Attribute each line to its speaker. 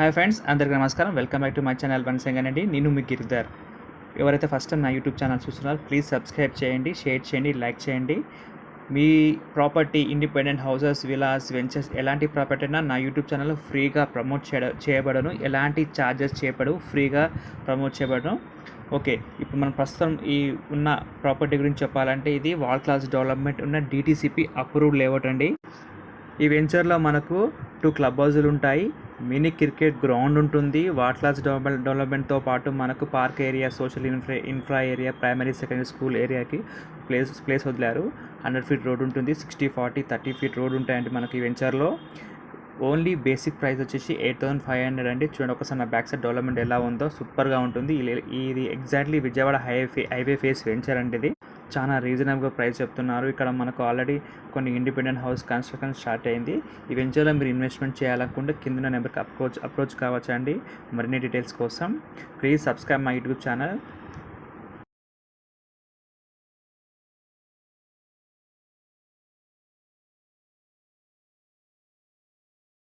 Speaker 1: Hi friends, అందరికీ నమస్కారం. Welcome back to my channel once again అండి. నేను మీ గిరిధర్. ఎవరైతే ఫస్ట్ టైం నా యూట్యూబ్ ఛానల్ చూస్తున్నారో ప్లీజ్ సబ్స్క్రైబ్ చేయండి, షేర్ చేయండి, లైక్ చేయండి. మీ property, independent houses, villas, ventures ఎలాంటి ప్రాపర్టీ అయినా నా యూట్యూబ్ ఛానల్లో ఫ్రీగా ప్రమోట్ చేయబడను. ఎలాంటి ఛార్జెస్ చేయబడవు, ఫ్రీగా ప్రమోట్ చేయబడను. ఓకే, ఇప్పుడు మనం ప్రస్తుతం ఈ ఉన్న ప్రాపర్టీ గురించి చెప్పాలంటే ఇది వాల్ క్లాస్ డెవలప్మెంట్ ఉన్న DTCP అప్రూవ్డ్ లేఅవుట్ అండి. ఈ వెంచర్లో మనకు 2 క్లబ్ హౌజులు ఉంటాయి, మినీ క్రికెట్ గ్రౌండ్ ఉంటుంది. వాల్ క్లాస్ డెవలప్మెంట్తో పాటు మనకు park area, social infra area, primary secondary school ఏరియాకి ప్లేస్ వదిలారు. 100 ఫీట్ రోడ్ ఉంటుంది, 60, 40, 30 ఫీట్ రోడ్ ఉంటాయండి మనకి ఈ వెంచర్లో. ఓన్లీ బేసిక్ ప్రైస్ వచ్చేసి 8,500 అండి. చూడండి ఒకసారి నా బ్యాక్ సైడ్ డెవలప్మెంట్ ఎలా ఉందో, సూపర్గా ఉంటుంది. ఇది exactly Vijayawada highway face venture అండి. ఇది చాలా రీజనబుల్గా ప్రైస్ చెప్తున్నారు. ఇక్కడ మనకు ఆల్రెడీ కొన్ని ఇండిపెండెంట్ హౌస్ కన్స్ట్రక్షన్ స్టార్ట్ అయింది. ఈ వెంచర్లో మీరు ఇన్వెస్ట్మెంట్ చేయాలనుకుంటే కింద నెంబర్కి అప్రోచ్ కావచ్చు అండి. మరిన్ని డీటెయిల్స్ కోసం please subscribe my YouTube channel.